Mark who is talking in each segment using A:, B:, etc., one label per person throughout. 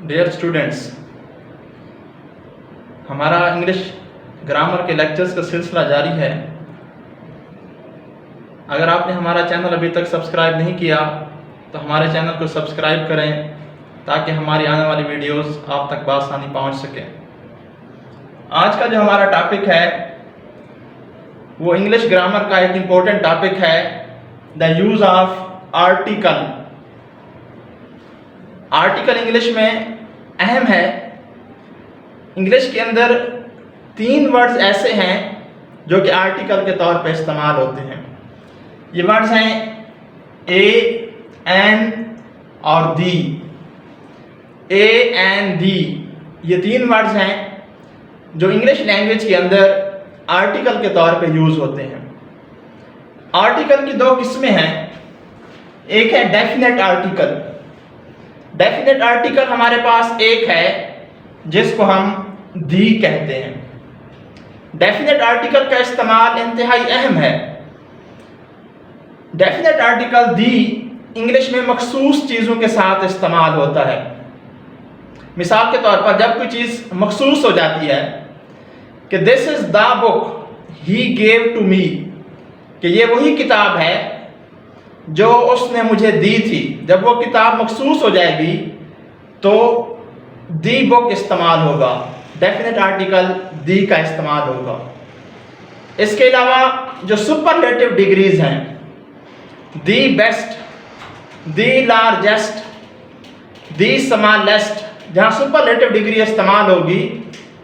A: Dear students, ہمارا English grammar کے lectures کا سلسلہ جاری ہے۔ اگر آپ نے ہمارا چینل ابھی تک سبسکرائب نہیں کیا تو ہمارے چینل کو سبسکرائب کریں تاکہ ہماری آنے والی ویڈیوز آپ تک بآسانی پہنچ سکیں۔ آج کا جو ہمارا ٹاپک ہے وہ انگلش گرامر کا ایک امپورٹنٹ ٹاپک ہے، the use of article. Article English میں اہم ہے۔ انگلش کے اندر 3 ورڈز ایسے ہیں جو کہ آرٹیکل کے طور پہ استعمال ہوتے ہیں۔ یہ ورڈز ہیں اے، این اور دی۔ اے، این، دی، یہ 3 ورڈز ہیں جو انگلش لینگویج کے اندر آرٹیکل کے طور پہ یوز ہوتے ہیں۔ آرٹیکل کی 2 قسمیں ہیں۔ ایک ہے ڈیفینٹ آرٹیکل۔ ڈیفینٹ آرٹیکل ہمارے پاس ایک ہے جس کو ہم دی کہتے ہیں۔ ڈیفینٹ آرٹیکل کا استعمال انتہائی اہم ہے۔ ڈیفینٹ آرٹیکل دی انگلش میں مخصوص چیزوں کے ساتھ استعمال ہوتا ہے۔ مثال کے طور پر جب کوئی چیز مخصوص ہو جاتی ہے کہ دس از دا بک ہی گیو ٹو می، کہ یہ وہی کتاب ہے جو اس نے مجھے دی تھی، جب وہ کتاب مخصوص ہو جائے گی تو دی بک استعمال ہوگا، ڈیفینٹ آرٹیکل دی کا استعمال ہوگا۔ اس کے علاوہ جو سپرلیٹو ڈگریز ہیں، the best, the largest, the smallest, جہاں سپرلیٹو ڈگری استعمال ہوگی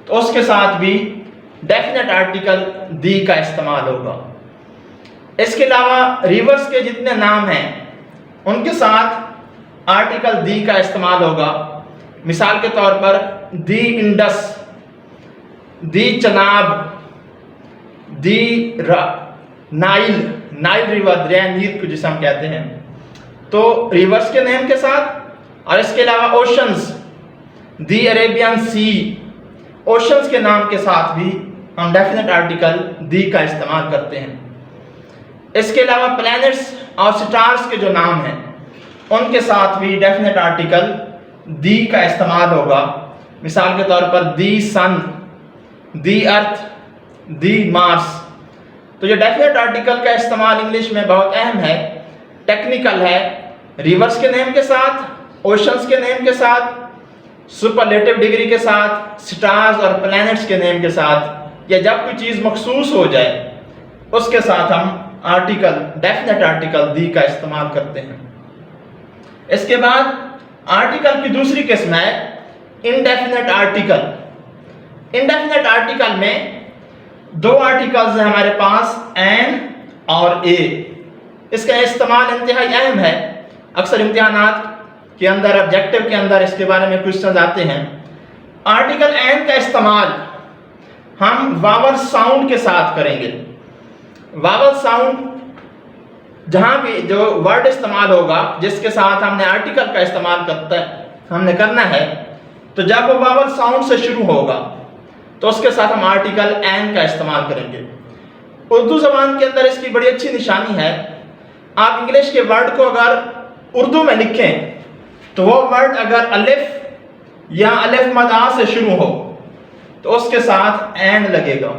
A: تو اس کے ساتھ بھی ڈیفینٹ آرٹیکل دی کا استعمال ہوگا۔ اس کے علاوہ ریورس کے جتنے نام ہیں ان کے ساتھ آرٹیکل دی کا استعمال ہوگا۔ مثال کے طور پر دی انڈس، دی چناب، دی نائل، نائل ریور، دریائے نیل کو جسے ہم کہتے ہیں، تو ریورس کے نیم کے ساتھ۔ اور اس کے علاوہ اوشنز، دی عربین سی، اوشنز کے نام کے ساتھ بھی ہم ڈیفینٹ آرٹیکل دی کا استعمال کرتے ہیں۔ اس کے علاوہ پلانٹس اور سٹارز کے جو نام ہیں ان کے ساتھ بھی ڈیفینٹ آرٹیکل دی کا استعمال ہوگا۔ مثال کے طور پر دی سن، دی ارتھ، دی مارس۔ تو یہ ڈیفینٹ آرٹیکل کا استعمال انگلش میں بہت اہم ہے، ٹیکنیکل ہے۔ ریورس کے نیم کے ساتھ، اوشنز کے نیم کے ساتھ، سپرلیٹو ڈگری کے ساتھ، سٹارز اور پلانٹس کے نیم کے ساتھ، یا جب کوئی چیز مخصوص ہو جائے اس کے ساتھ ہم آرٹیکل، ڈیفینٹ آرٹیکل دی کا استعمال کرتے ہیں۔ اس کے بعد آرٹیکل کی دوسری قسم ہے انڈیفینٹ آرٹیکل۔ انڈیفینٹ آرٹیکل میں 2 آرٹیکلز ہیں ہمارے پاس، این اور اے۔ اس کا استعمال انتہائی اہم ہے۔ اکثر امتحانات کے اندر، آبجیکٹو کے اندر اس کے بارے میں کوئسچنز آتے ہیں۔ آرٹیکل این کا استعمال ہم واول ساؤنڈ کے ساتھ کریں گے۔ واول ساؤنڈ جہاں بھی جو ورڈ استعمال ہوگا جس کے ساتھ ہم نے آرٹیکل کا استعمال کرنا ہے، تو جب وہ واول ساؤنڈ سے شروع ہوگا تو اس کے ساتھ ہم آرٹیکل این کا استعمال کریں گے۔ اردو زبان کے اندر اس کی بڑی اچھی نشانی ہے۔ آپ انگلش کے ورڈ کو اگر اردو میں لکھیں تو وہ ورڈ اگر الف یا الف مد آ سے شروع ہو تو اس کے ساتھ این لگے گا۔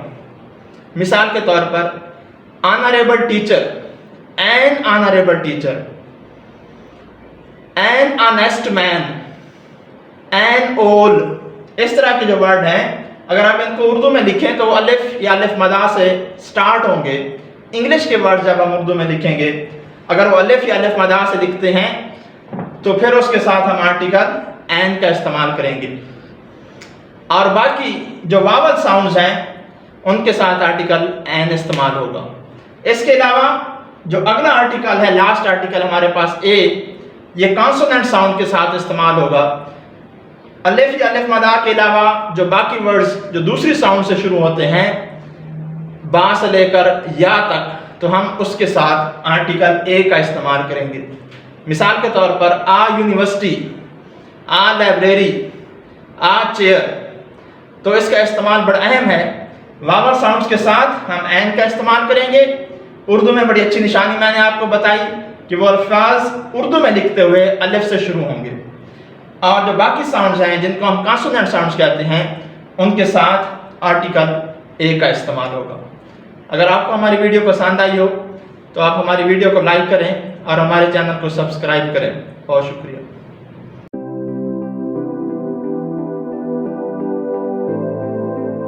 A: مثال کے طور پر honourable teacher, an honourable teacher, an honest man, an owl. اس طرح کے جو ورڈ ہیں اگر آپ ان کو اردو میں لکھیں تو وہ الف یا الف مد آ سے سٹارٹ ہوں گے۔ انگلش کے ورڈ جب ہم اردو میں لکھیں گے اگر وہ الف یا الف مد آ سے لکھتے ہیں تو پھر اس کے ساتھ ہم آرٹیکل این کا استعمال کریں گے، اور باقی جو واول ساؤنڈز ہیں ان کے ساتھ آرٹیکل این استعمال ہوگا۔ اس کے علاوہ جو اگلا آرٹیکل ہے، لاسٹ آرٹیکل ہمارے پاس اے، یہ کانسوننٹ ساؤنڈ کے ساتھ استعمال ہوگا۔ الف یا الف مد آ کے علاوہ جو باقی ورڈز جو دوسری ساؤنڈ سے شروع ہوتے ہیں، با سے لے کر یا تک، تو ہم اس کے ساتھ آرٹیکل اے کا استعمال کریں گے۔ مثال کے طور پر آ یونیورسٹی، آ لائبریری، آ چیئر۔ تو اس کا استعمال بڑا اہم ہے۔ واول ساؤنڈز کے ساتھ ہم این کا استعمال کریں گے۔ اردو میں بڑی اچھی نشانی میں نے آپ کو بتائی کہ وہ الفاظ اردو میں لکھتے ہوئے الف سے شروع ہوں گے۔ اور جو باقی ساؤنڈز ہیں جن کو ہم کانسوننٹ ساؤنڈز کہتے ہیں ان کے ساتھ آرٹیکل اے کا استعمال ہوگا۔ اگر آپ کو ہماری ویڈیو پسند آئی ہو تو آپ ہماری ویڈیو کو لائک کریں اور ہمارے چینل کو سبسکرائب کریں۔ بہت شکریہ۔